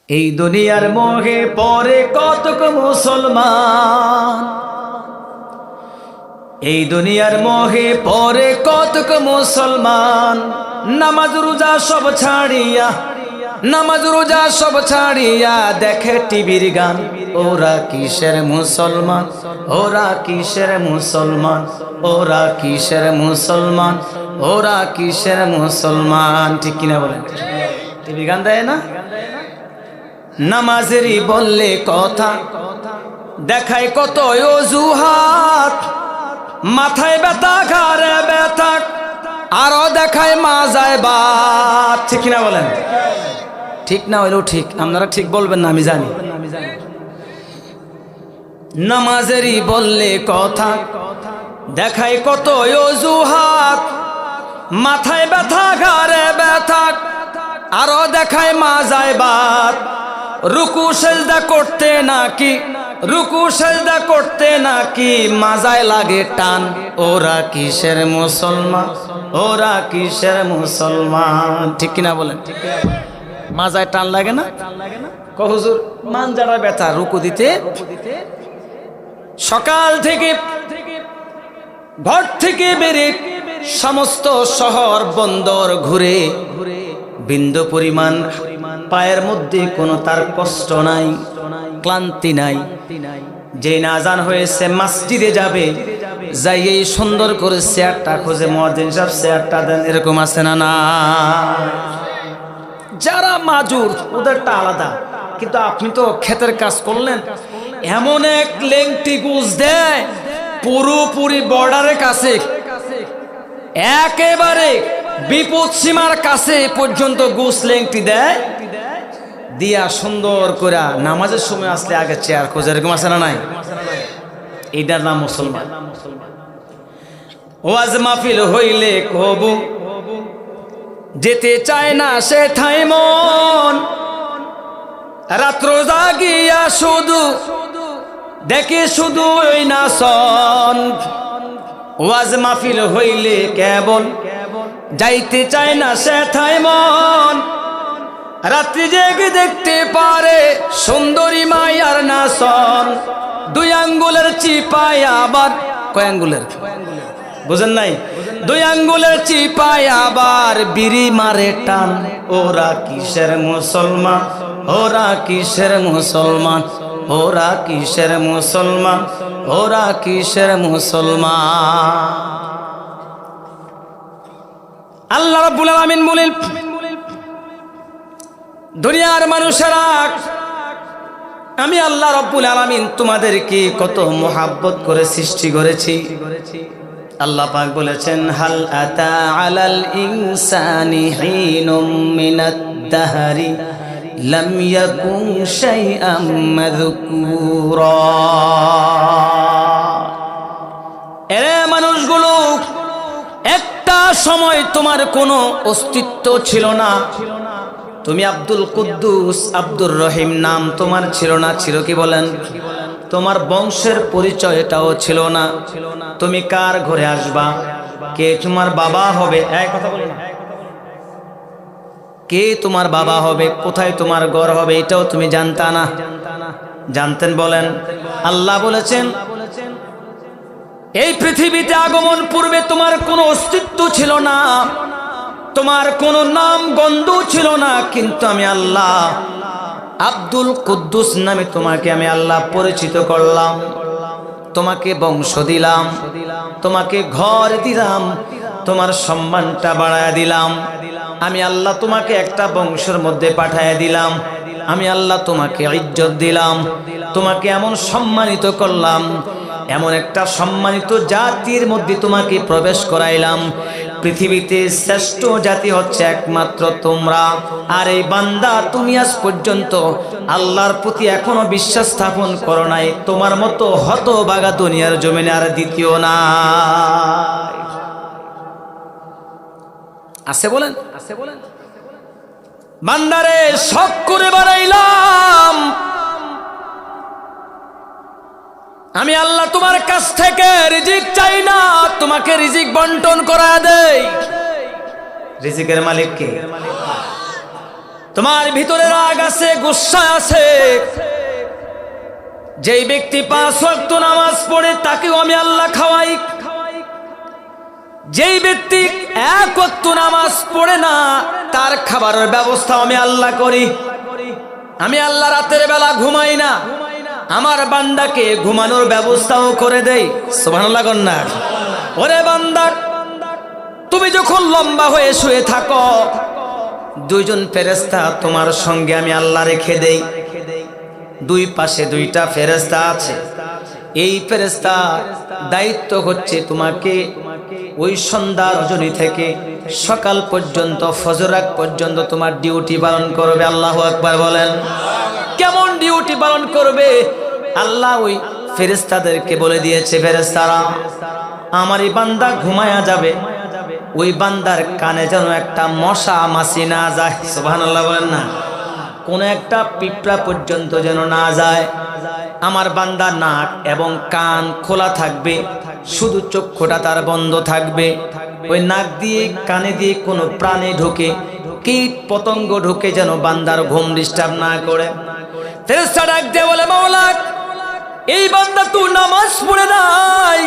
এই দুনিয়ার মোহে পরে কতক মুসলমান, এই দুনিয়ার মোহে পরে কতক মুসলমান, নামাজ রোজা সব ছাড়িয়া, নামাজ রোজা সব ছাড়িয়া দেখে টিভির গান। ওরা কিসের মুসলমান, ওরা কিসের মুসলমান, ওরা কিসের মুসলমান, ওরা কিসের মুসলমান। ঠিক কিনা বলেন? টিভি গান দেয় না? নামাজেরই বললে কথা দেখায় কত অজুহাত, মাথায় ব্যথা ঘাড়ে ব্যথা আরো দেখায় মাজায় বাত। ঠিক কিনা বলেন? ঠিক না হইলেও ঠিক, আপনারা ঠিক বলবেন না আমি জানি। নামাজেরই বললে কথা দেখায় কত অজুহাত, মাথায় ব্যথা ঘাড়ে ব্যথা আরো দেখায় মাজায় বাত। রুকু সেজদা করতে নাকি, রুকু সেজদা করতে নাকি মাজায় লাগে টান। ওরা কিসের মুসলমান, ওরা কিসের মুসলমান। ঠিক কিনা বলেন? মাজায় টান লাগে না? হুজুর মানজারা ব্যথা রুকু দিতে। সকাল থেকে ঘর থেকে বেরে সমস্ত শহর বন্দর ঘুরে বিন্দু পরিমাণ পায়ের মধ্যে কোনো তার কষ্ট নাই, ক্লান্তি নাই। যেই না আজান হয়েছে মসজিদে যাবে, যাই এই সুন্দর করে চেয়ারটা খোঁজে, মুয়াজ্জিন সাহেব চেয়ারটা দেন, এরকম আছে না? না, যারা মাজুর ওদেরটা আলাদা, কিন্তু আপনি তো ক্ষেতের কাজ করলেন, এমন এক লেংটি গুজ দেয় পুরোপুরি বর্ডারের কাছে, একেবারে বিপদ সীমার কাছে পর্যন্ত গুছ লেংটি দেয় দিয়া সুন্দর করে নামাজের সময় আসলে আগে চেয়ার খোঁজে, এরকম আছে না নাই? এইটার নাম মুসলমান। ওয়াজ মাহফিল হইলে কবু যেতে চায় না সে ঠাই মন, রাত্র জাগিয়া শুধু দেখে শুধু ওই নাচন। ওয়াজ মাহফিল হইলে কেবল যাইতে চায় না সে ঠাই মন, রাত্রি জেগে দেখতে পারে সুন্দরী মায়ার নাচন। দুই আঙ্গুলের চিপায় আবার, কয় আঙ্গুলের বুঝেন নাই? দুই আঙ্গুলের চিপায় আবার বিড়ি মারে টান। ওরা কিসের মুসলমান, ওরা কিসের মুসলমান, ওরা কিসের মুসলমান, ওরা কিসের মুসলমান। আল্লাহ রাব্বুল আলামিন বলেন, দুনিয়ার মানুষেরা আমি আল্লাহ রাব্বুল আলামিন তোমাদেরকে কত মোহাব্বত করে সৃষ্টি করেছি। আল্লাহ পাক বলেছেন, হাল আতা আলাল ইনসানি হিনুম মিনাদ দাহরি লাম ইয়াকুন শাইআম মাযকুরা। এরে মানুষগুলো, একটা সময় তোমার কোনো অস্তিত্ব ছিল না। তুমি আব্দুল কুদ্দুস, আব্দুর রহিম নাম তোমার ছিল না। ছিল কি বলেন? তোমার বংশের পরিচয়টাও ছিল না। তুমি কার ঘরে আসবা, কে তোমার বাবা হবে, এক কথা বলো না, কে তোমার বাবা হবে, কোথায় তোমার ঘর হবে, এটাও তুমি জানতা না। জানতেন? বলেন। আল্লাহ বলেছেন, এই পৃথিবীতে আগমন পূর্বে তোমার কোনো অস্তিত্ব ছিল না, তোমার কোনো নাম গন্ধ ছিল না, কিন্তু আমি আল্লাহ আব্দুল কুদ্দুস নামে তোমাকে আমি আল্লাহ পরিচিত করলাম, তোমাকে বংশ দিলাম, তোমাকে ঘর দিলাম, তোমার সম্মানটা বাড়ায় দিলাম। আমি আল্লাহ তোমাকে একটা বংশের মধ্যে পাঠায় দিলাম। আমি আল্লাহ তোমাকে ইজ্জত দিলাম, তোমাকে এমন সম্মানিত করলাম, এমন একটা সম্মানিত জাতির মধ্যে তোমাকে প্রবেশ করাইলাম। পৃথিবীতে শ্রেষ্ঠ জাতি হচ্ছে একমাত্র তোমরা। আর এই বান্দা, তুমি আজ পর্যন্ত আল্লাহর প্রতি এখনো বিশ্বাস স্থাপন করো নাই। তোমার মতো হতভাগা দুনিয়ার জমিনে আর দ্বিতীয় নাই। আছে বলেন? আছে বলেন? বান্দারে শখ করে বানাইলাম আমি আল্লাহ, তোমার কাছ থেকে রিজিক চাই না, তোমাকে রিজিক বন্টন করা দেই। রিজিকের মালিক কে? তোমার ভিতরে রাগ আছে, গুসা আছে। যেই ব্যক্তি 5 ওয়াক্ত নামাজ পড়ে তাকেও আমি আল্লাহ খাওয়াই। যেই ব্যক্তি 1 ওয়াক্ত নামাজ পড়ে না তার খাবারের ব্যবস্থা আমি আল্লাহ করি। আমি আল্লাহ রাতের বেলা ঘুমাই না, আমার বান্দাকে ঘুমানোর ব্যবস্থাও করে দেই। সুবহানাল্লাহ কন্যা। ওরে বান্দা, তুমি যখন লম্বা হয়ে শুয়ে থাকো, 2 জন ফেরেশতা তোমার সঙ্গে আমি আল্লাহ রেখে দেই। 2 পাশে 2টা ফেরেশতা আছে। এই ফেরেশতার দায়িত্ব হচ্ছে তোমাকে ওই সন্ধ্যা রজনী থেকে সকাল পর্যন্ত, ফজর আগ পর্যন্ত তোমার ডিউটি পালন করবে। আল্লাহু আকবার বলেন। কেমন ডিউটি পালন করবে? আল্লাহ ওই ফেরেশতাদেরকে বলে দিয়েছে, ফেরেশতারা আমারই বান্দা ঘুমায়া যাবে, ওই বান্দার কানে যেন একটা মশা মাছি না যায়। সুবহানাল্লাহ বলেন না। কোন একটা পিঁপড়া পর্যন্ত যেন না যায়। আমার বান্দা নাক এবং কান খোলা থাকবে, শুধু চক্ষুটা তার বন্ধ থাকবে। ওই নাক দিয়ে কানে দিয়ে কোনো প্রাণী ঢোকে, কীট পতঙ্গ ঢোকে যেন বান্দার ঘুম ডিস্টার্ব না করে। ফেরেশতা ডাক দিয়ে বলে, মাওলা এই বান্দা তো নামাজ পড়ে নাই।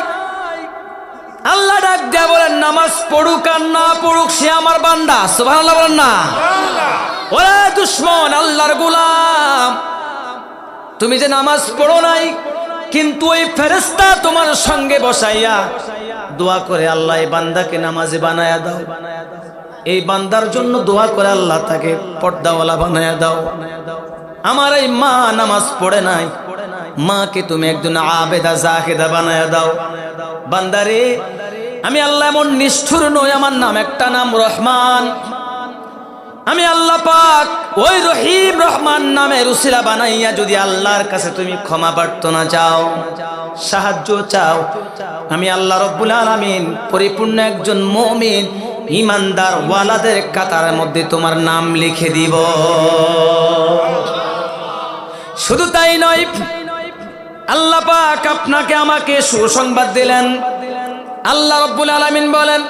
আল্লাহ ডাক দিয়ে বলেন, নামাজ পড়ুক আর না পড়ুক সে আমার বান্দা। সুবহানাল্লাহ বলেন না। ওরে দুশমন, আল্লাহর গোলাম, তুমি যে নামাজ পড়ো নাই, কিন্তু ওই ফেরেশতা তোমার সঙ্গে বসাইয়া দোয়া করে আল্লাহ এই বান্দাকে নামাজে বানায়া দাও। এই বান্দার জন্য দোয়া করে আল্লাহ তাকে পর্দাওয়ালা বানায়া দাও। আমার এই মা নামাজ পড়ে নাই, মাকে তুমি একজন আবেদা জাহেদা বানায়া দাও। বান্দারে, আমি আল্লাহ এমন নিষ্ঠুর নই, আমার নাম একটা নাম রহমান। আমি আল্লাহ পাক ওই রহিম রহমান নামের উসিলা বানাইয়া যদি আল্লাহর কাছে তুমি ক্ষমা প্রার্থনা চাও, সাহায্য চাও, আমি আল্লাহ রব্বুল আলামিন পরিপূর্ণ একজন মুমিন ইমানদার ওয়ালাদের কাতারের মধ্যে তোমার নাম লিখে দিব। শুধু তাই নয়, আল্লাহ পাক আপনাকে আমাকে সুসংবাদ দিলেন। আল্লাহ রব্বুল আলামিন বলেন,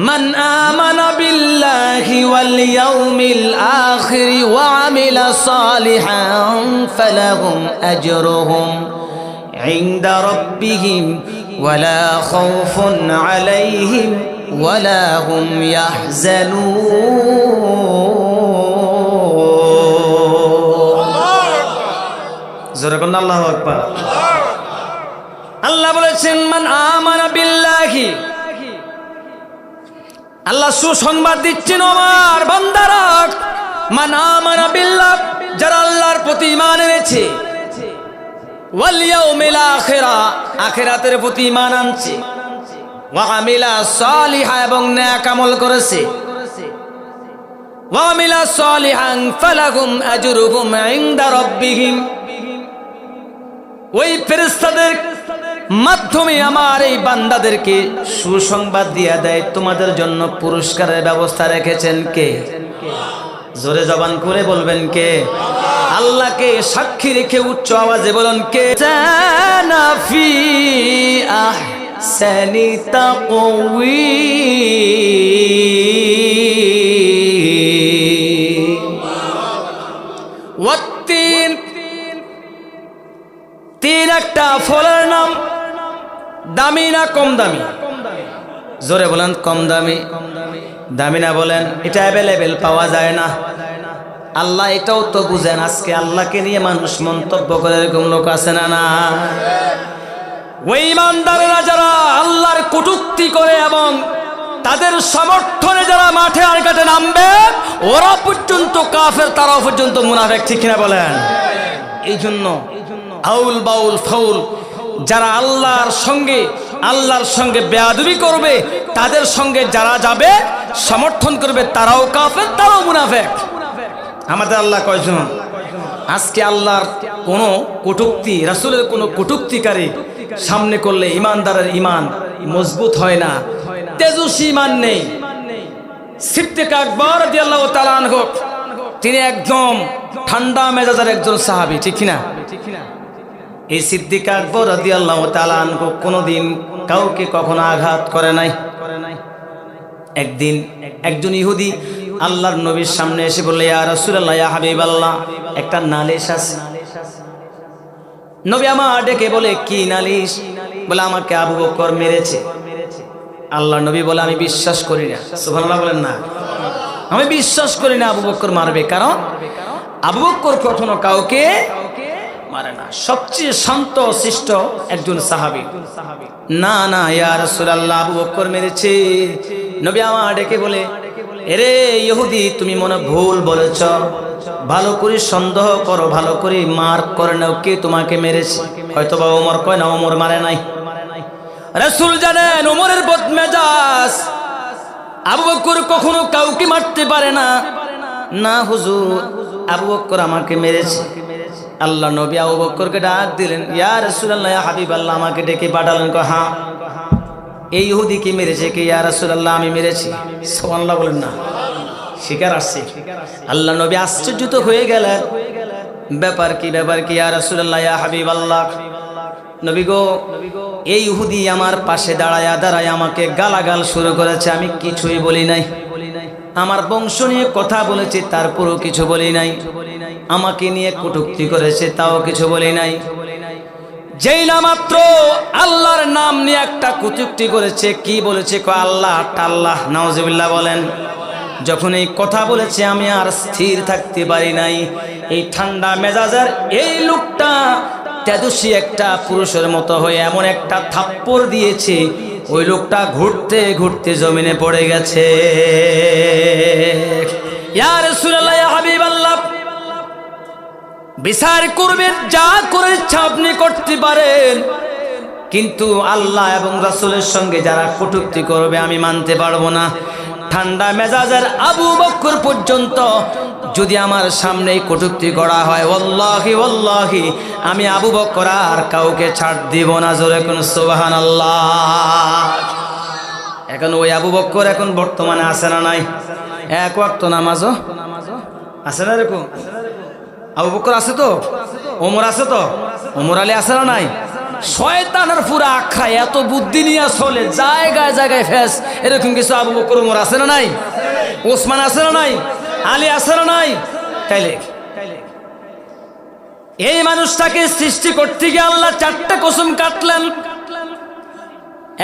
মান আমানা বিল্লাহি ওয়াল ইয়াউমিল আখির ওয়া আমিলা সালিহান ফালাহুম আজরুহুম ইনদা রাব্বিহিম ওয়ালা খাউফুন আলাইহিম ওয়ালা হুম ইয়াহজানুন। জোরে বলেন আল্লাহু আকবার। আল্লাহ বলেছেন, মান আমানা বিল্লাহি, আল্লাহ সুসংবাদ দিচ্ছেন আমার বান্দারা, মান আমানা বিল্লাহ, যারা আল্লাহর প্রতি ঈমান এনেছে, ওয়াল ইয়াউমিল আখিরা, আখিরাতের প্রতি ঈমান আনছে, ওয়া আমিলা সালিহা, এবং নেক আমল করেছে, ওয়া আমিলা সালিহান ফালাহুম আজরুহুম ইনদা রাব্বিহিম। ওই ফেরেশতাদের মাধ্যমে আমার এই বান্দাদেরকে সুসংবাদ দিয়ে দেয়, তোমাদের জন্য পুরস্কারের ব্যবস্থা রেখেছেন কে? জোরে জবান করে বলবেন কে? আল্লাহকে সাক্ষী রেখে উচ্চ আওয়াজে বলুন কে? জানাফি আহসানি তাকওয়ীম। ওয়াত্তিন, তিন একটা ফলের নাম, দামি না কম দামি? জোরে বলেন কম দামি। দামি না বলেন এটা অ্যাভেলেবেল পাওয়া যায় না। আল্লাহ এটাও তো বুঝেন, আজকে আল্লাহকে নিয়ে মানুষ মন্তব্য করে, এরকম লোক আছে না? না, ওই ইমানদারেরা যারা আল্লাহর কটূক্তি করে এবং তাদের সমর্থনে যারা মাঠে আর ঘাটে নামবে, ওরা পর্যন্ত কাফের, তারাও পর্যন্ত মুনাফিক। ঠিক কিনা বলেন? এই জন্য আউল বাউল ফাউল যারা আল্লাহর সঙ্গে বেয়াদবি করবে, তাদের সঙ্গে যারা যাবে সমর্থন করবে, তারাও কাফের, তারাও মুনাফিক। আমাদের আল্লাহ কয়জন? আজকে আল্লাহর কোন কটূক্তি, রাসূলের কোন কটূক্তিকারী সামনে করলে ইমানদারের ইমান মজবুত হয় না, তেজস্বী ইমান নেই। সিদ্দিক আকবর রাদিয়াল্লাহু তাআলা আনহু, তিনি একদম ঠান্ডা মেজাজের একজন সাহাবী। ঠিক কিনা? এই সিদ্দিক আকবর রাদিয়াল্লাহু তাআলা আনহু কোনোদিন কাউকে কখনো আঘাত করে নাই। একদিন একজন ইহুদি আল্লাহর নবীর সামনে এসে বলল, ইয়া রাসূলুল্লাহ, ইয়া হাবিবাল্লাহ, একটা নালিশ আছে। নবী আমার ডেকে বলে, কি নালিশ? বলে, আমাকে আবু বকর মেরেছে। আল্লাহ নবী বলে, আমি বিশ্বাস করি না। সুবহানাল্লাহ বলেন না, আমি বিশ্বাস করি না আবু বকর মারবে, কারণ আবু বকর কখনো কাউকে মারে না, সবচেয়ে শান্ত শিষ্ট একজন সাহাবী। না না ইয়া রাসূলুল্লাহ, আবু বকর মেরেছে। নবী আমার ডেকে বলে, এরে ইহুদি, তুমি মনে ভুল বলেছ, ভালো করে সন্দেহ করো, ভালো করে মার্ক করে নাও কে তোমাকে মেরেছে। হয়তো বা ওমর কয় না, ওমর মারে নাই। রাসূল জানেন ওমরের বদমেজাজ, আবু বকর কখনো কাউকে মারতে পারে না। না হুজুর, আবু বকর আমাকে মেরেছে। আল্লাহ নবী আবু বকরকে ডাক দিলেন, ইয়া রাসূলুল্লাহ, ইয়া হাবিবাল্লাহ, আমাকে ডেকে পাঠালেন। হ্যাঁ, এই ইহুদি কি মেরেছে? কি ইয়া রাসূলুল্লাহ, আমি মেরেছি। সুবহানাল্লাহ বলেন না, স্বীকার আসছে। আল্লাহ নবী আশ্চর্যিত হয়ে গেলেন, ব্যাপার কি, ব্যাপার কি ইয়া রাসূলুল্লাহ, ইয়া হাবিবাল্লাহ। নবী গো, এই ইহুদি আমার পাশে দাঁড়ায়া দাঁড়ায় আমাকে গালাগাল শুরু করেছে, আমি কিছুই বলি নাই। আমার বংশ নিয়ে কথা বলেছে, তারপরও কিছু বলি নাই। আমাকে নিয়ে কটূক্তি করেছে, তাও কিছু বলি নাই। যেই না মাত্র আল্লাহর নাম নিয়ে একটা কটূক্তি করেছে, কি বলেছে? আল্লাহ টাল্লাহ, নাউজুবিল্লাহ বলেন। যখন এই কথা বলেছে, আমি আর স্থির থাকতে পারি নাই। এই ঠান্ডা মেজাজের এই লোকটা তেজস্বী একটা পুরুষের মতো হয়ে এমন একটা থাপ্পড় দিয়েছে, ওই লোকটা ঘুরতে ঘুরতে জমিনে পড়ে গেছে। ইয়া রাসূলুল্লাহ, ইয়া হাবিবাল্লাহ, বিচার করবেন, যা করে ইচ্ছা আপনি করতে পারেন, কিন্তু আল্লাহ এবং রাসূলের সঙ্গে যারা কটূক্তি করবে আমি মানতে পারবো না। ঠান্ডা মেজাজের আবু বকর পর্যন্ত যদি আমার সামনে কটূক্তি করা হয়, ওয়াল্লাহি ওয়াল্লাহি, আমি আবু বকর আর কাউকে ছাড় দিব না। জোরে কোন সুবহানাল্লাহ। এখন ওই আবু বকর এখন বর্তমানে আছে না নাই? এক ওয়াক্ত নামাজও আছে না? এরকম আবু বকর আছে তো, ওমর আছে তো, ওমর আলী আছে না নাই? শয়তানের পুরা আখড়া, এত বুদ্ধি নিয়ে চলে, জায়গায় জায়গায় ফেস। এরকম কিছু আবু বকর ওমর আছে না নাই? ওসমান আছে না নাই? আলী আছে না নাই? তাইলে এই মানুষটাকে সৃষ্টি করতে গিয়ে আল্লাহ চারটা কসম কাটলেন।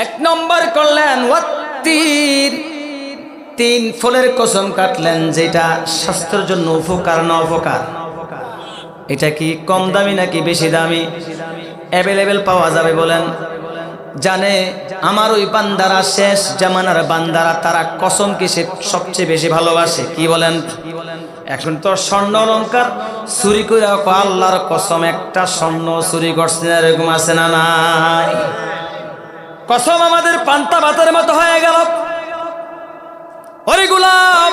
এক নম্বর করলেন ওয়াত্তিন, তিন ফলের কসম কাটলেন, যেটা স্বাস্থ্যের জন্য উপকার না অপকার। এটা কি কম দামি নাকি বেশি দামি? অ্যাভেলেবেল পাওয়া যাবে বলেন? জানে আমার ওই বান্দারা, শেষ জামানার বান্দারা, তারা কসম কিসে সবচেয়ে বেশি ভালোবাসে? কি বলেন? এখন তো স্বর্ণ অলংকার চুরি করে, আল্লাহর কসম একটা স্বর্ণ চুরি করছে, এরকম আছে না নাই? কসম আমাদের পান্তা ভাতের মতো হয়ে গেল। ওরে গোলাম,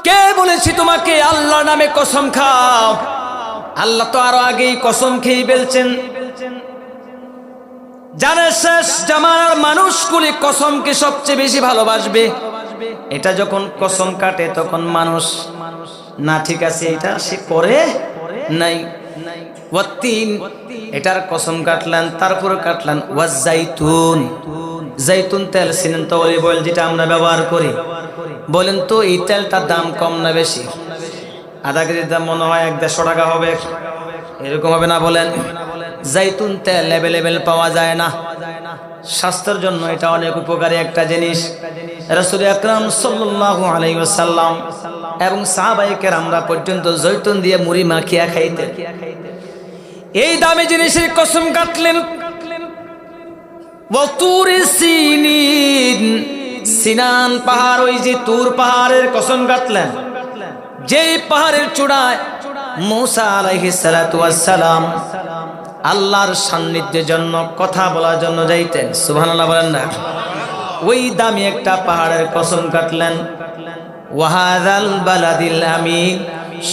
কে বলেছি তোমাকে আল্লাহর নামে কসম খাও? আল্লাহ তো আরো আগেই কসম খেয়ে ফেলছেন। জানে শেষ জামানার মানুষগুলি কসমকে সবচেয়ে বেশি ভালোবাসবে। এটা যখন কসম কাটে তখন মানুষ, না ঠিক আছে, এটা সে করে নাই। ওয়াত্তিন, এটার কসম কাটলেন। তারপর কাটলেন ওয়াজাইতুন, জাইতুন তেল চিনেন তো? অলিভ অয়েল যেটা আমরা ব্যবহার করি। বলেন তো এই তেলটার দাম কম না বেশি? আধা কেজির দাম মনে হয় 100-150 টাকা হবে, এরকম হবে না? বলেন। জাইতুন তেল অ্যাভেলেবেল পাওয়া যায় না। স্বাস্থ্যের জন্য এটা অনেক উপকারী একটা জিনিস। রাসূল আকরাম সাল্লাল্লাহু আলাইহি ওয়াসাল্লাম এবং সাহাবায়ে কেরামরা পর্যন্ত জৈতুন দিয়ে মুড়ি মাখিয়া খাইতেন। এই দামি জিনিসের কসম কাটলেন। ওয়াতুরি সিনিন, সিনান পাহাড়, ওই যে তুর পাহাড়ের কসম কাটলেন, যেই পাহাড়ের চূড়ায় মূসা আলাইহিস সালাতু ওয়াস সালাম আল্লাহর সান্নিধ্যের জন্য কথা বলার জন্য যাইতেন। সুবহানাল্লাহ বলেন না? ওই দামি একটা পাহাড়ের কসম কাটলেন। ওয়াহাদাল বালাদিল আমিন,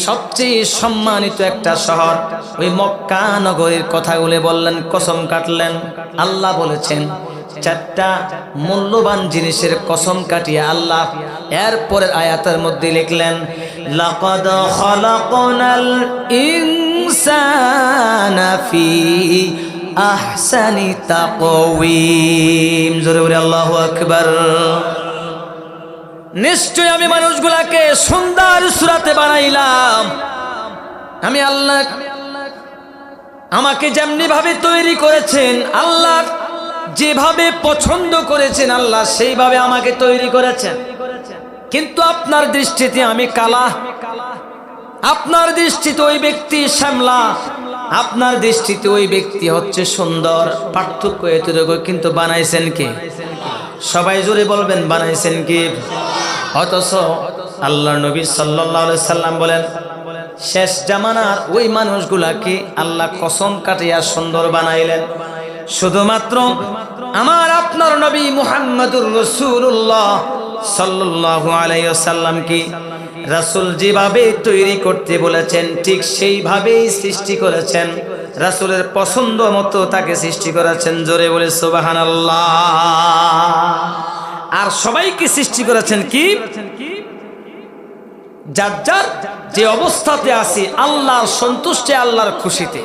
সবচেয়ে সম্মানিত একটা শহর, ওই মক্কা নগরীর কথাগুলো বললেন, কসম কাটলেন। আল্লাহ বলেছেন চারটা মূল্যবান জিনিসের কসম কাটিয়ে আল্লাহ এরপরের আয়াতের মধ্যে লিখলেন, লাকাদ খালাকনাল ইনসানা ফি আহসানি তাকওয়িম। জোরে বলে আল্লাহু আকবার। নিশ্চয় আমি মানুষগুলাকে সুন্দর সূরাতে বানাইলাম। আমি আল্লাহ, আমাকে যেমনি ভাবে তৈরি করেছেন, আল্লাহ যেভাবে পছন্দ করেছেন আল্লাহ সেইভাবে আমাকে তৈরি করেছেন। কিন্তু আপনার দৃষ্টিতে আমি কালা, আপনার দৃষ্টিতে ওই ব্যক্তি শ্যামলা, আপনার দৃষ্টিতে ওই ব্যক্তি হচ্ছে সুন্দর। পার্থক্য এতটুকু, কিন্তু বানাইছেন কে? সবাই জোরে বলবেন, বানাইছেন কে? অথচ আল্লাহর নবী সাল্লাল্লাহু আলাইহি সাল্লাম বলেন, শেষ জামানার ওই মানুষগুলাকে আল্লাহ কসম কাটিয়া সুন্দর বানাইলেন শুধুমাত্র আমার আপনার নবী মুহাম্মদুর রাসূলুল্লাহ সাল্লাল্লাহু আলাইহি ওয়াসাল্লাম কি রাসূল যেভাবে তৈরি করতে বলেছেন ঠিক সেইভাবেই সৃষ্টি করেছেন। রাসূলের পছন্দ মতো তাকে সৃষ্টি করেছেন। জোরে বলে সুবহানাল্লাহ। আর সবাইকে সৃষ্টি করেছেন কি? যার যার যে অবস্থাতে আছি আল্লাহর সন্তুষ্টে, আল্লাহর খুশিতে।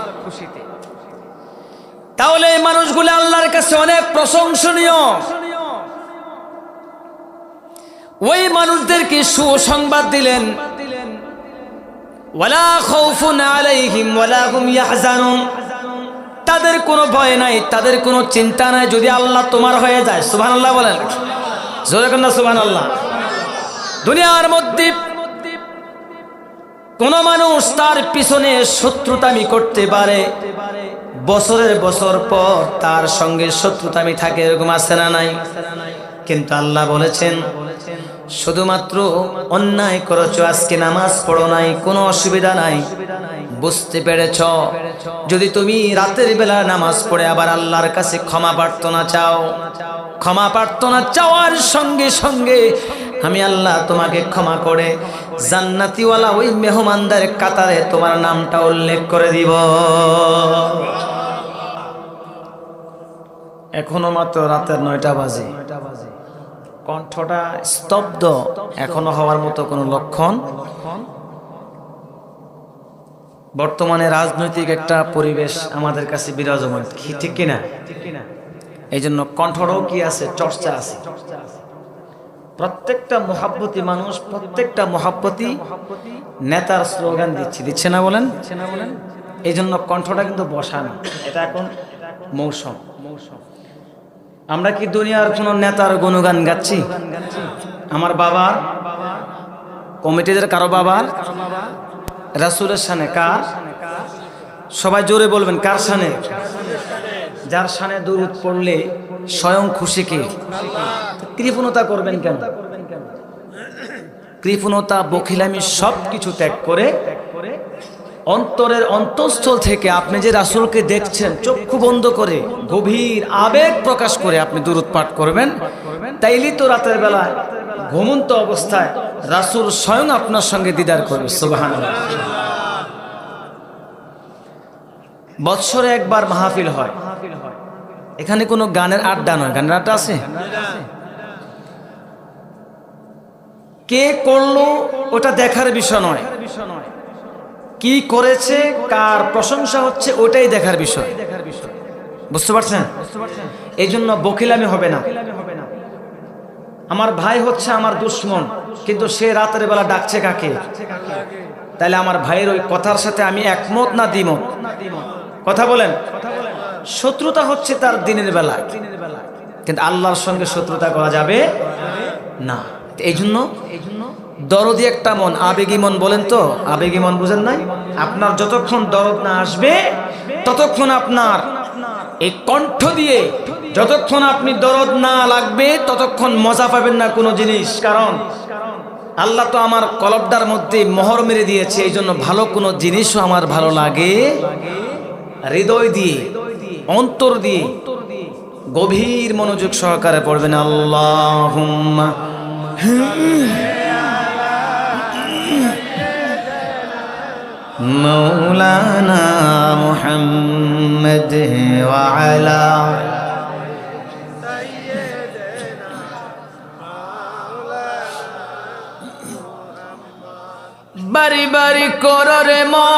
তাহলে এই মানুষগুলো আল্লাহর কাছে অনেক প্রশংসনীয়। ওই মানুষদেরকে সুসংবাদ দিলেন, ওয়ালা খাউফুন আলাইহিম ওয়ালা হুম ইয়াহজানুন, তাদের কোনো ভয় নাই, তাদের কোনো চিন্তা নাই যদি আল্লাহ তোমার হয়ে যায়। সুবহানাল্লাহ বলেন, জোরে কন্যা সুবহানাল্লাহ। দুনিয়ার মধ্যে কোন মানুষ তার পিছনে শত্রুতামি করতে পারে, বছরের বছর পর তার সঙ্গে শত্রুতামি থাকে, এরকম আছে না নাই? কিন্তু আল্লাহ বলেছেন শুধুমাত্র অন্যায় করেছো, আজকে নামাজ পড়ো নাই, কোনো অসুবিধা নাই। বুঝতে পেরেছ? যদি তুমি রাতের বেলা নামাজ পড়ে আবার আল্লাহর কাছে ক্ষমা প্রার্থনা চাও, ক্ষমা প্রার্থনা চাওয়ার সঙ্গে সঙ্গে আমি আল্লাহ তোমাকে ক্ষমা করে জান্নাতিওয়ালা ওই মেহমানদের কাতারে তোমার নামটা উল্লেখ করে দিব। এখনো মাত্র রাতের 9টা বাজে, কণ্ঠটা স্তব্ধ, এখনো হওয়ার মতো কোনো লক্ষণ। বর্তমানে রাজনৈতিক একটা পরিবেশ আমাদের কাছে বিরাজমান, ঠিক কিনা? এই জন্য কণ্ঠটাও কি আছে, চর্চা আছে। প্রত্যেকটা মহাব্বতী মানুষ, প্রত্যেকটা মহাব্বতী নেতার স্লোগান দিচ্ছে না বলেন? এই জন্য কণ্ঠটা কিন্তু বসানো, এটা এখন মৌসুম। আমরা কি দুনিয়ার কোন নেতার গুণগান গাচ্ছি? আমার বাবা, কমিটিদের কারো বাবার, রাসূলের শানে কার? সবাই জোরে বলবেন, কার শানে? যার শানে দুরূদ পড়লে স্বয়ং খুশি কে? কৃপণতা করবেন কেন? কৃপণতা, বখিলামি সব কিছু ত্যাগ করে অন্তরের অন্তঃস্থল থেকে আপনি যে রাসূলকে দেখছেন চক্ষু বন্ধ করে গভীর আবেগ প্রকাশ করে আপনি দুরূদ পাঠ করবেন। তাইলেই তো রাতের বেলা ঘুমন্ত অবস্থায় রাসূল স্বয়ং আপনার সঙ্গে দিদার করবে। সুবহানাল্লাহ। বৎসরে একবার মাহফিল হয়, এখানে কোনো গানের আড্ডা নয়। গানের আড্ডা আছে? কে করলো ওটা দেখার বিষয় নয়, কি করেছে, কার প্রশংসা হচ্ছে ওটাই দেখার বিষয়। বুঝতে পারছেন? এই জন্য বখিলামি হবে না। আমার ভাই হচ্ছে আমার দুশ্মন, কিন্তু সে রাতের বেলা ডাকছে কাকে? তাহলে আমার ভাইয়ের ওই কথার সাথে আমি একমত না দ্বিমত? কথা বলেন। শত্রুতা হচ্ছে তার দিনের বেলা, কিন্তু আল্লাহর সঙ্গে শত্রুতা করা যাবে না। এই জন্য দরদি একটা মন, আবেগী মন বলেন তো, আবেগী মন বুঝেন নাই? আপনার যতক্ষণ দরদ না আসবে ততক্ষণ আপনার এই কণ্ঠ দিয়ে যতক্ষণ আপনি দরদ না লাগবে ততক্ষণ মজা পাবেন না কোনো জিনিস। কারণ আল্লাহ তো আমার কলবটার মধ্যে মোহর মেরে দিয়েছে, এই জন্য ভালো কোনো জিনিসও আমার ভালো লাগে হৃদয় দিয়ে, অন্তর দিয়ে গভীর মনোযোগ সহকারে পড়বেন। আল্লাহুম্মা মাওলানা মুহাম্মদ ওয়া আলা বারি বারি কররে মন,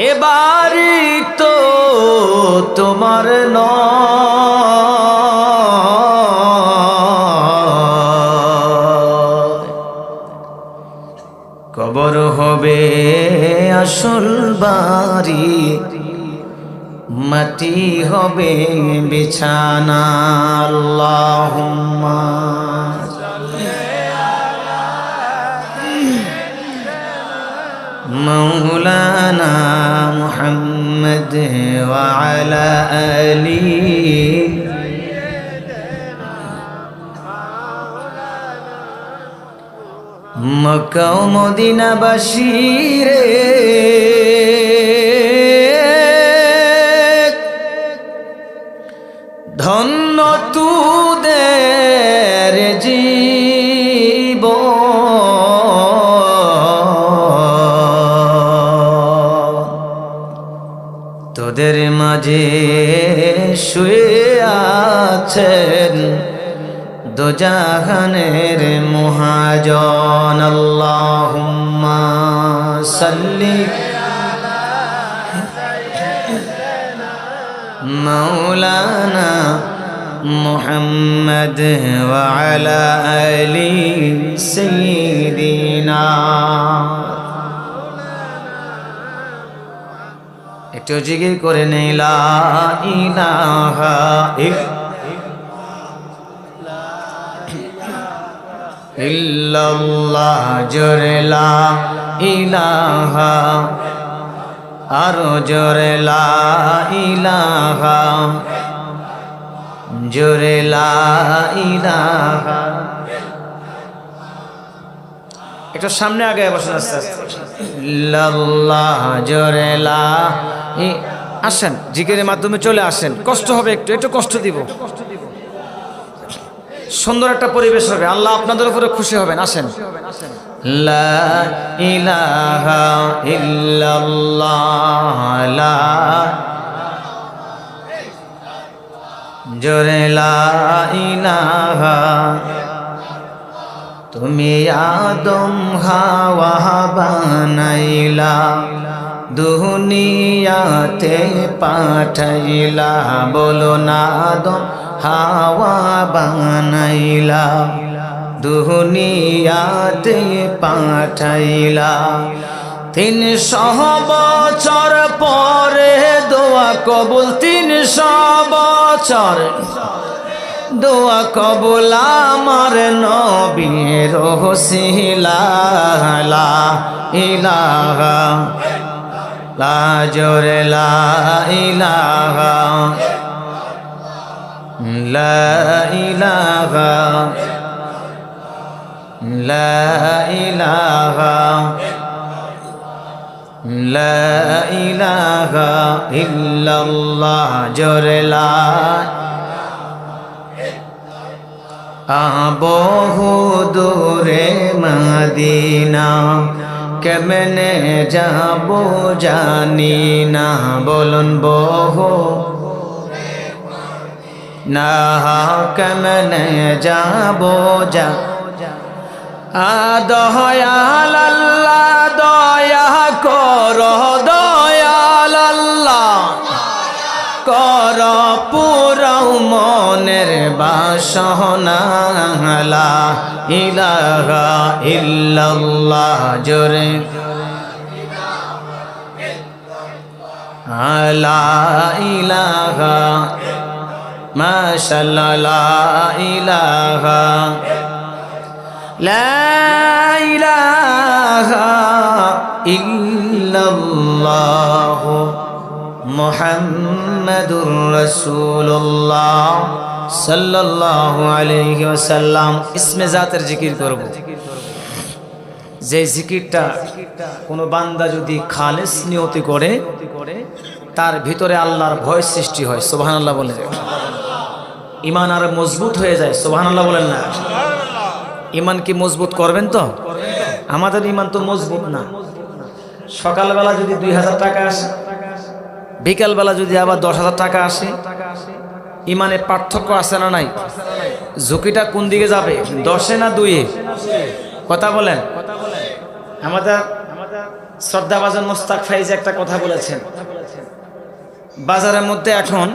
এবারি তো তোমার নয়। কবর হবে আসল বাড়ি, মাটি হবে বিছানা। আল্লাহুম্মা মাওলানা মুহাম্মদ ওয়া আলা আলিহি মক্কা ও মদিনাবাসী রে, ধন্য তুদের জীবন, তোদের মাঝে শুয়ে আছেন দোজাহানের মহাজন। আল্লাহুম্মা সাল্লি মাওলানা মুহাম্মদ ওয়া আলা আলি সাইয়্যিদিনা। একটু জিকির করে নেই লা ইলাহা ইল্লাল্লাহ, জোরে লা ইলাহা, আরো জোরে লা ইলাহা, জোরে লা ইলাহা। একটু সামনে আগে বসুন আস্তে আস্তে। ইল্লাল্লাহ, জোরে লা, আসেন জিকিরের মাধ্যমে চলে আসেন। কষ্ট হবে, একটু একটু কষ্ট দিব, সুন্দর একটা পরিবেশ হবে, আল্লাহ আপনাদের উপরে খুশি হবেন। আসেন। লা ইলাহা ইল্লাল্লাহ, লা জোরে লা ইলাহা। তুমি আদম হাওয়া বানাইলা, দুনিয়াতে পাঠাইলা, বলো না আদম হাওয়া বানাইলা, দুনিয়াতে পাঠাইলা। 300 বছর পরে দোয়া কবুল, 300 বছর দোয়া কবুল আমার নবীর ওসিলা। লা ইলাহা, লা জোরে লা ইলাহা, লা ইলাহা, লা ইলাহা, লা ইলাহা ইল্লাল্লাহ, জোরে লা। বহু দূরে মদিনা, কেমনে যাব জানি না, বলুন বহু না, কেমনে যাব যা। দয়াল আল্লাহ দয়া কর, দয়াল আল্লাহ কর পুরাও মনের বাসনা। লা ইলাহা ইল্লাল্লাহ, জোরে লা ইলাহা, মাশাআল্লাহ লা ইলাহা, লা ইলাহা ইল্লাল্লাহ মুহাম্মাদুর রাসূলুল্লাহ সাল্লাল্লাহু আলাইহি ওয়াসাল্লাম। ইসমে জাতের জিকির করব, যে জিকিরটা কোনো বান্দা যদি খালেস নিয়তি করে তার ভিতরে আল্লাহর ভয় সৃষ্টি হয়। সুবহানাল্লাহ বলেন। ঈমান আর মজবুত হয়ে যায়। সুবহানাল্লাহ বলেন না? ঈমান কি মজবুত করবেন তো? আমাদের ঈমান তো মজবুত না। সকালবেলা যদি 2000 টাকা আসে, বিকালবেলা যদি আবার 10,000 টাকা আসে, ঈমানে পার্থক্য আছে না নাই? ঝুঁকিটা কোন দিকে যাবে, 10-এ না 2-এ? কথা বলেন। আমাদের শ্রদ্ধাভাজন মোস্তাক ফাইজ একটা কথা বলেছেন, বাজারের মধ্যে এখন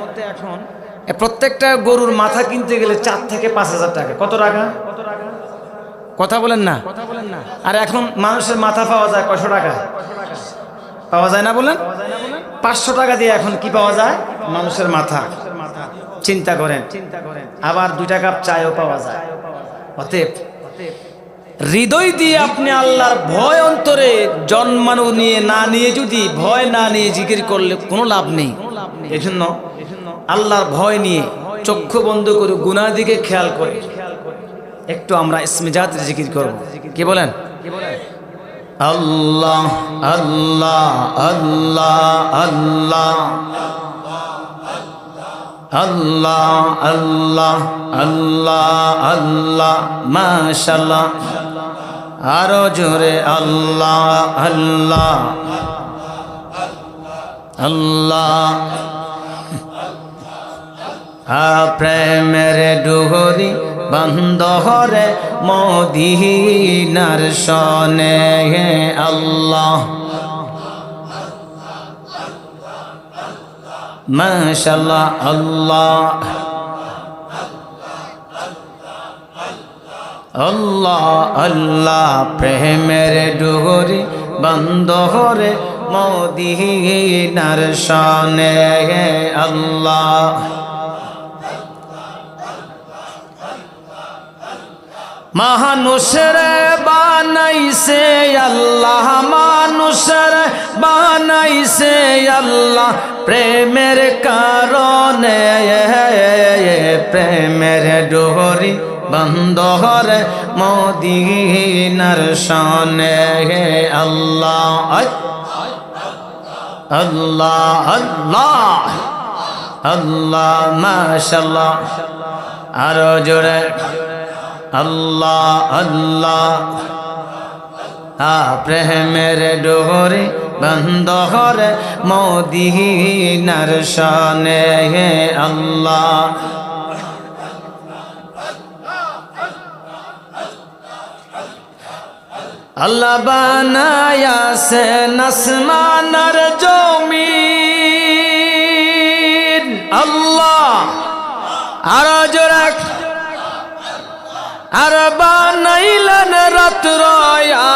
প্রত্যেকটা গরুর মাথা কিনতে গেলে 4 থেকে 5,000 টাকা। কত টাকা? কথা বলেন না। আর এখন মানুষের মাথা পাওয়া যায় কয়শো টাকা পাওয়া যায় না বলেন? 500 টাকা দিয়ে এখন কি পাওয়া যায়? মানুষের মাথা। চিন্তা করেন। আবার 2 কাপ চায়ও পাওয়া যায়। অতএব হৃদয় দিয়ে আপনি আল্লাহর ভয় অন্তরে জন্মানো নিয়ে না নিয়ে যদি ভয় না নিয়ে জিকির করলে কোনো লাভ নেই। এজন্য আল্লাহর ভয় নিয়ে চক্ষু বন্ধ করে গুনার দিকে খেয়াল করে একটু আমরা ইসমে জাতের জিকির করব। কি বলেন? আল্লাহ আল্লাহ আল্লাহ আল্লাহ আল্লাহ আল্লাহ আল্লাহ আল্লাহ মাশাআল্লাহ। আরো জোরে আল্লাহ আল্লাহ আল্লাহ। প্রেমের ডুহরি বন্ধ হরে মদিনার শনে আল্লাহ মাশাআল্লাহ আল্লাহ আল্লাহ আল্লাহ। প্রেমের ডুহরি বন্ধ হরে মদিনার শনে আল্লাহ। মানুষের বানাইছে আল্লাহ, মানুষের বানাইছে আল্লাহ প্রেমের কারণে। প্রেমের ডোরি বন্ধ হরে মদিনার শনে আল্লাহ আল্লাহ আল্লাহ আল্লাহ মাশাআল্লাহ। আরো জোরে আল্লাহ আল্লাহ। প্রেমের ডোরে বন্ধ হরে মদিনার শনে আল্লাহ। আল্লাহ বানায়াছেন আসমানের জমিন আল্লাহ। আরো জোরে আর বানাইলেন রাত্র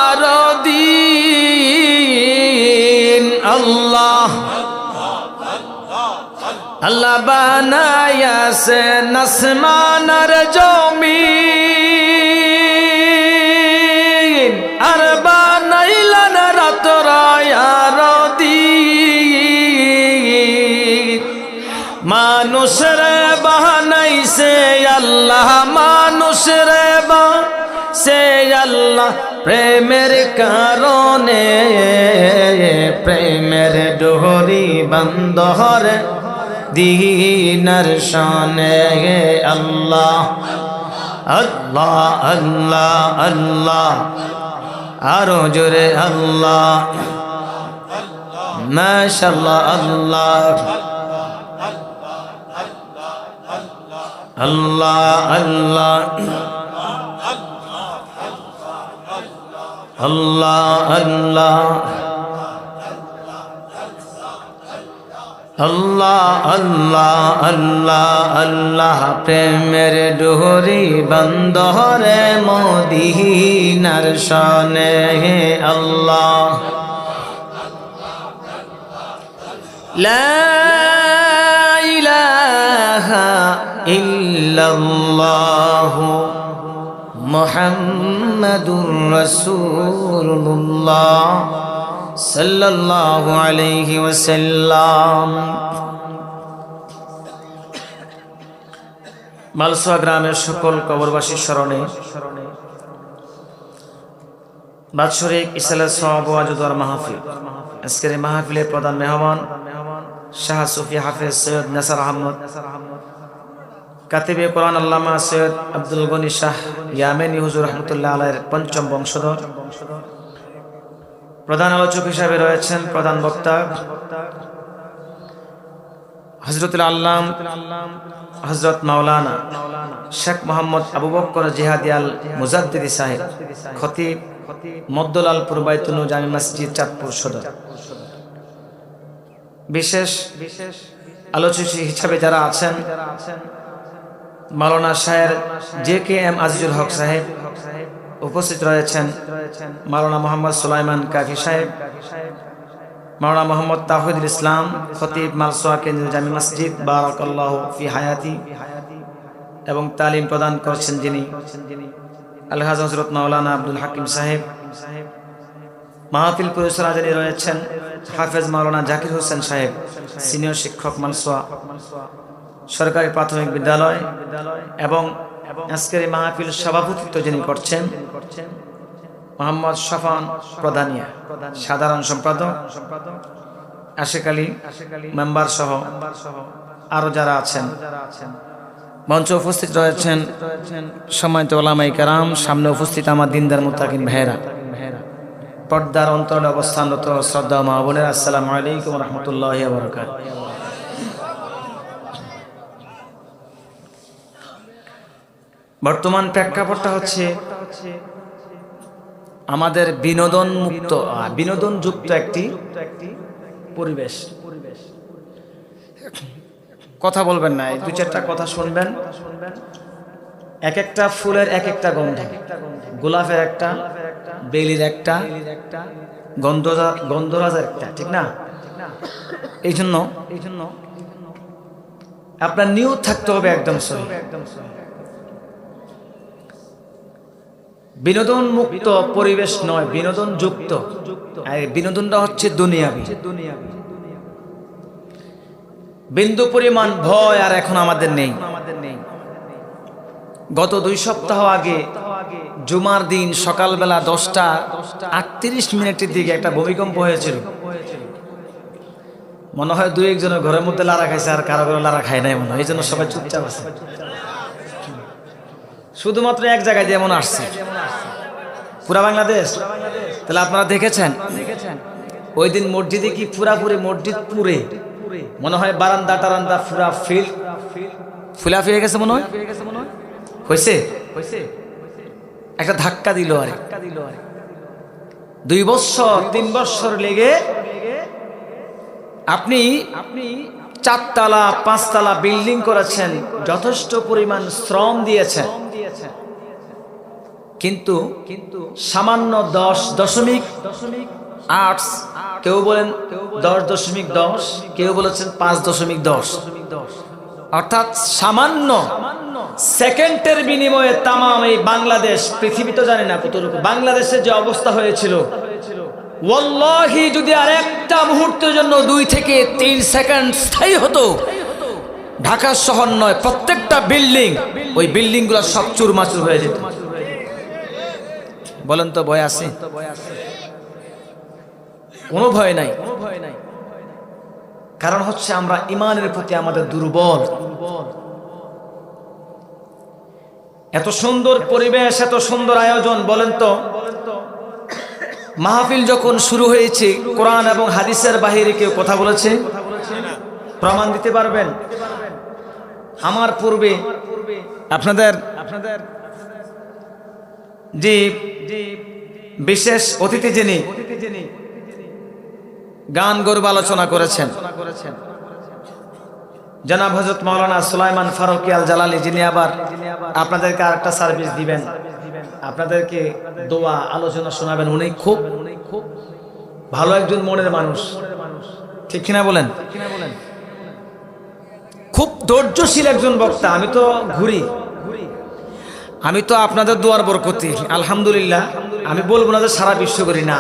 আর দিন আল্লাহ। আল্লাহ বানায়াছেন আসমানের জমিন আর বানাইলেন রাত্র আর দিন। মানুষের বানাইছে আল্লাহ, মানুষের বানাইছে আল্লাহ প্রেমের কারণে। প্রেমের ডোরি বন্ধ হরে দিনার শনে আল্লাহ আল্লাহ আল্লাহ আল্লাহ। আরো জোরে আল্লাহ মাশাআল্লাহ আল্লাহ আল্লাহ আল্লাহ আল্লাহ আল্লাহ আল্লাহ আল্লাহ আল্লাহ আল্লাহ। প্রেমের ডোরি বন্ধ হরে মদিনার শনে আল্লাহ। লা ইলাহা ইল্লাল্লাহু মুহাম্মাদুর রাসূলুল্লাহ সাল্লাল্লাহু আলাইহি ওয়াসাল্লাম। মালসা গ্রামের সকল কবরবাসীর স্মরণে বাৎসরিক ইসলাম সওয়াব ওয়াজ দোয়ার মাহফিল। আজকের এই মাহফিলের প্রধান মেহমান শাহ সুফি হাফেজ সৈয়দ নাসার আহমদ, কাতিবে কোরআন আল্লামা সৈয়দ আব্দুল গনি শাহ ইয়ামেনী হুজুর রহমতুল্লাহ আলাইহির পঞ্চম বংশধর। প্রধান আলোচক হিসাবে রয়েছেন প্রধান বক্তা হযরতুল আল্লাম হযরত মাওলানা শেখ মোহাম্মদ আবু বকর জিহাদি আল মুজাদ্দিদি সাহেব, খতিব মদ্দুলালপুর বাইতুল নূর জামি মসজিদ চাঁদপুর সদর। বিশেষ আলোচক হিসাবে যারা আছেন মাওলানা শায়ের JKM আজিজুল হক সাহেব, উপস্থিত রয়েছেন মাওলানা মোহাম্মদ সুলাইমান কাফি সাহেব, মাওলানা মোহাম্মদ তাওহিদুল ইসলাম খতিব মালসোয়া কেন্দ্রীয় জামি মসজিদ বারাকাল্লাহু ফি হায়াতি, এবং তালিম প্রদান করছেন যিনি আলহাজ হযরত মাওলানা আব্দুল হাকিম সাহেব। মাহফিল পরিচালনা যিনি রয়েছেন হাফেজ মাওলানা জাকির হোসেন সাহেব, সিনিয়র শিক্ষক মালসোয়া সরকারি প্রাথমিক বিদ্যালয়, এবং আজকের এই মাহফিল সভাপতিত্ব যিনি করছেন মোহাম্মদ শাফান প্রধানিয়া, সাধারণ সম্পাদক, আশিক আলী মেম্বার সহ আরো যারা আছেন। মঞ্চে উপস্থিত রয়েছেন সম্মানিত ওলামায়ে কেরাম, সামনে উপস্থিত আমার দিনদার মুত্তাকিন ভাইয়েরা, পর্দার অন্তরে অবস্থানরত শ্রদ্ধা মা বোনেরা, আসসালামু আলাইকুম ওয়া রাহমাতুল্লাহি ওয়া বারাকাতুহু। বর্তমান প্রেক্ষাপটটা হচ্ছে আমাদের বিনোদন মুক্ত, বিনোদন যুক্ত একটি পরিবেশ। কথা বলবেন না, দু চারটা কথা শুনবেন। এক একটা ফুলের এক একটা গন্ধ, গোলাপের একটা, বেলির একটা, গন্ধরাজের একটা, ঠিক না? এই জন্য আপনার নিয়ত থাকতে হবে একদম সহি। বিনোদন মুক্ত পরিবেশ নয়, বিনোদন যুক্ত। বিনোদনটা হচ্ছে দুনিয়াবি। বিন্দু পরিমাণ ভয় আর এখন আমাদের নেই। গত 2 সপ্তাহ আগে জুমার দিন সকালবেলা 10:38 দিকে একটা ভূমিকম্প হয়েছিল। মনে হয় 2-1 জনের ঘরের মধ্যে লারা খাইছে, আর কারো ঘরে লারা খায় নাই মনে হয়, এই জন্য সবাই চুপচাপ আছে। শুধুমাত্র এক জায়গায় যেমন আসছে পুরা বাংলাদেশ। তাহলে আপনারা দেখেছেন ওই দিন মসজিদে কি পুরাপুরি মসজিদ পুরে, মনে হয় বারান্দা টারান্দা পুরা ফুলা ফিরে গেছে মনে হয়, হয়েছে একটা ধাক্কা দিল। আর 2 বছর 3 বছর লেগে আপনি 4 তলা 5 তলা বিল্ডিং করেছেন, যথেষ্ট পরিমাণ শ্রম দিয়েছেন, কিন্তু সামান্য 10.8, কেউ বলেন 10.10, কেউ বলেছেন 5.10, অর্থাৎ সামান্য সেকেন্ডের বিনিময়ে তামাম এই বাংলাদেশ, পৃথিবী তো জানি না কতটুকু, বাংলাদেশের যে অবস্থা হয়েছিল, ওয়াল্লাহি যদি আর একটা মুহূর্তের জন্য 2 থেকে 3 সেকেন্ড স্থায়ী হতো, ঢাকা শহর নয় প্রত্যেকটা বিল্ডিং, ওই বিল্ডিং গুলো সব চুরমাচুর হয়ে যেত। বলেন তো ভয় আছে? কোনো ভয় নাই। কারণ হচ্ছে আমরা ইমানের প্রতি আমাদের দুর্বল। এত সুন্দর পরিবেশ, এত সুন্দর আয়োজন, বলেন তো মাহফিল যখন শুরু হয়েছে কোরআন এবং হাদিসের বাহিরে কেউ কথা বলেছে? প্রমাণ দিতে পারবেন? আমার পূর্বে আপনাদের যে বিশেষ অতিথি যিনি গান গর্ব আলোচনা করেছেন, জনাব হযরত মাওলানা সুলাইমান ফারুকী আল জালালী, যিনি আবার আপনাদেরকে আরেকটা সার্ভিস দিবেন, আপনাদেরকে দোয়া আলোচনা শোনাবেন। উনি খুব ভালো একজন মনের মানুষ, ঠিক কিনা বলেন? খুব ধৈর্যশীল একজন বক্তা। আমি তো ঘুরি, আমি তো আপনাদের দোয়ার বরকতি আলহামদুলিল্লাহ, আমি বলবো না যে সারা বিশ্ব করি না,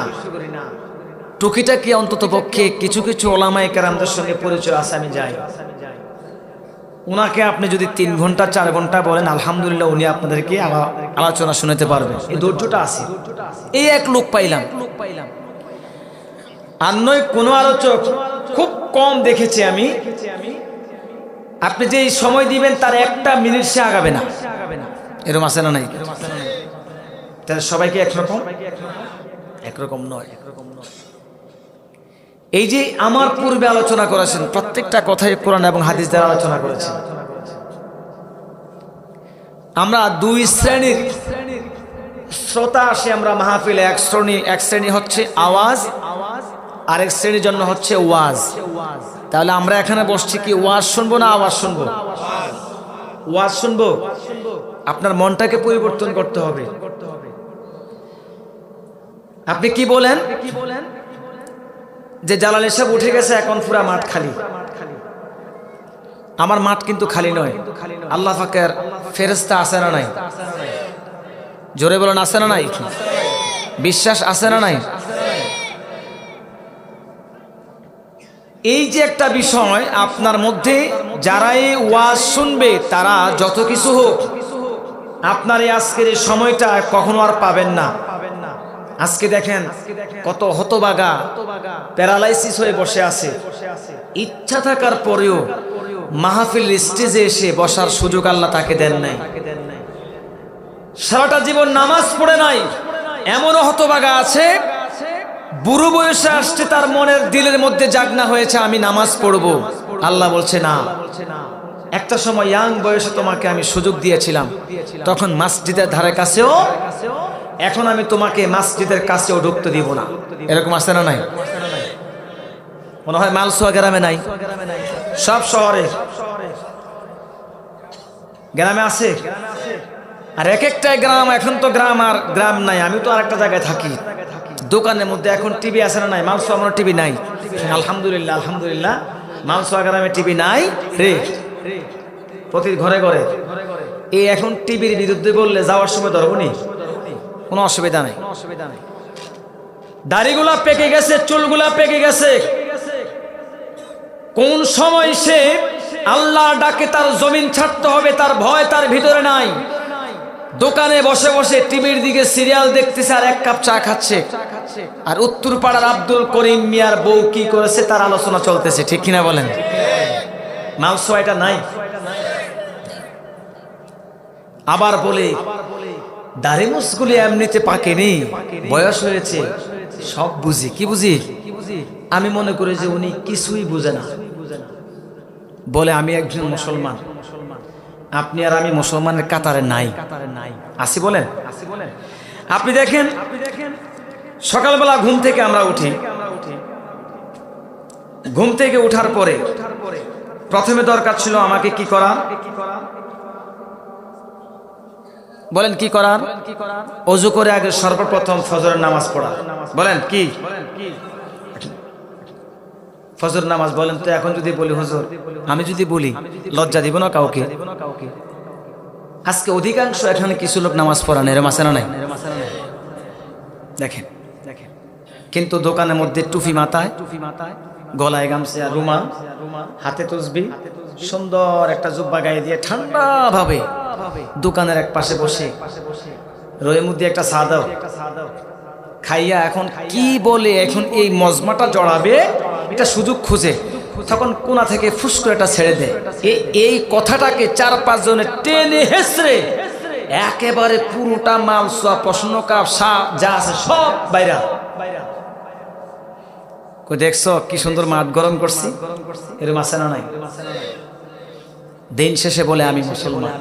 টুকিটাকি অন্তত পক্ষে কিছু কিছু ওলামায়ে কেরামদের সঙ্গে পরিচয় আছে, আমি যাই। উনাকে আপনি যদি 3 ঘন্টা 4 ঘন্টা বলেন, আলহামদুলিল্লাহ উনি আপনাদেরকে আলোচনা শুনতে পারবেন। এই ধৈর্যটা আছে। এই এক লোক পাইলাম, আর নয় কোনো আলোচক খুব কম দেখেছি আমি। আপনি যে সময় দিবেন তার 1টা মিনিট সে আগাবে না, এরকম আছে না নাই? তাহলে সবাইকে একরকম নয়। এই যে আমার পূর্বে আলোচনা করেছেন, প্রত্যেকটা কথাই কোরআন এবং হাদিস দ্বারা আলোচনা করেছেন। আমরা 2 শ্রেণীর শ্রোতা আসে আমরা মাহফিলে। এক শ্রেণী হচ্ছে আওয়াজ, আরেক শ্রেণীর জন্য হচ্ছে ওয়াজ। তাহলে আমরা এখানে বসছি কি ওয়াজ শুনবো না আওয়াজ শুনবো? ওয়াজ শুনবো। আপনার মনটাকে পরিবর্তন করতে হবে। আপনি কি বলেন যে জালাল সাহেব উঠে গেছে, এখন পুরা মাঠ খালি। আমার মাঠ কিন্তু খালি নয়। আল্লাহ পাকের ফেরেশতা আছে না নাই? জোরে বলেন, আছে না নাই? বিশ্বাস আছে না নাই? এই যে একটা বিষয় আপনার মধ্যে, যারাই ওয়াজ শুনবে তারা যত কিছু হোক, আপনার এই আজকের এই সময়টা কখনো আর পাবেন না। আজকে দেখেন কত হতবাগা প্যারালাইসিস হয়ে বসে আছে, ইচ্ছা থাকার পরেও মাহফিল স্টেজে এসে বসার সুযোগ আল্লাহ তাকে দেন নাই। সারাটা জীবন নামাজ পড়ে নাই, এমনও হতবাগা আছে বুড়ো বয়সে আসছে, তার মনের দিলের মধ্যে জাগনা হয়েছে আমি নামাজ পড়বো। আল্লাহ বলছে না, একটা সময় ইয়াং বয়সে তোমাকে আমি সুযোগ দিয়েছিলাম, তখন মসজিদের ধারে কাছেও, এখন আমি তোমাকে মসজিদের কাছেও ঢুকতে দিব না। এরকম আছে না নাই? মনে হয় মালসোয়া গ্রামে নাই, সব শহরে গ্রামে আছে। আর এক একটা গ্রাম, এখন তো গ্রাম আর গ্রাম নাই। আমি তো আর একটা জায়গায় থাকি, দোকানের মধ্যে এখন টিভি আছে না নাই? মালসোয়া আমার টিভি নাই, আলহামদুলিল্লাহ আলহামদুলিল্লাহ। মালসোয়া গ্রামে টিভি নাই রে, প্রতি ঘরে ঘরে। এই এখন টিভির বিরুদ্ধে বললে যাওয়ার সময় ধরবনি, কোনো অসুবিধা নাই। দাড়িগুলা পেকে গেছে, চুলগুলা পেকে গেছে। কোন সময় সে আল্লাহ ডাকে তার জমিন ছাড়তে হবে তার ভয় তার ভিতরে নাই। দোকানে বসে বসে টিভির দিকে সিরিয়াল দেখতেছে আর এক কাপ চা খাচ্ছে, আর উত্তর পাড়ার আব্দুল করিম মিয়ার বউ কি করেছে তার আলোচনা চলতেছে। ঠিক কিনা বলেন? মালসোয়া এটা নাই। আবার বলে দাড়ি মুছগুলি এমনিতে পাকেনি, বয়স হয়েছে, সব বুঝি। কি বুঝি? আমি মনে করি যে উনি কিছুই বুঝে না। বলে আমি একজন মুসলমান, আপনি আর আমি মুসলমানের কাতারে নাই, আসি বলেন? আপনি দেখেন সকালবেলা ঘুম থেকে আমরা উঠি, ঘুম থেকে উঠার পরে প্রথমে দরকার ছিল আমাকে কি করা? বলেন কি করার? ওযু করে আগে সর্বপ্রথম ফজরের নামাজ পড়া। বলেন কি? ফজর নামাজ। বলেন তো এখন যদি বলি হুজুর, আমি যদি বলি লজ্জা দিব না কাউকে? আজকে অধিকাংশ এখানে কিছু লোক নামাজ পড়ান, এরম আছে না নাই? দেখেন কিন্তু দোকানের মধ্যে টুপি মাথায়, গলায় গামছা, রুমাল, হাতে তসবিহ, সুন্দর একটা জুব্বা গায়ে দিয়ে ঠান্ডা ভাবে দোকানের এক পাশে বসে রয়ের মধ্যে একটা চা দাও খাইয়া এখন কি বলে এখন এই মজমাটা জড়াবে এটা সুযোগ খুঁজে, তখন কোনা থেকে ফুস করে এটা ছেড়ে দেয়। এই কথাটাকে 4-5 জনে টেনে হেসড়ে একেবারে পুরোটা মালসোয়া প্রশ্ন কাপ যা আছে সব বাইরা। দেখছো কি সুন্দর মাঠ গরম করছি, এরকম আছে না নাই? দিন শেষে বলে আমি মুসলমান।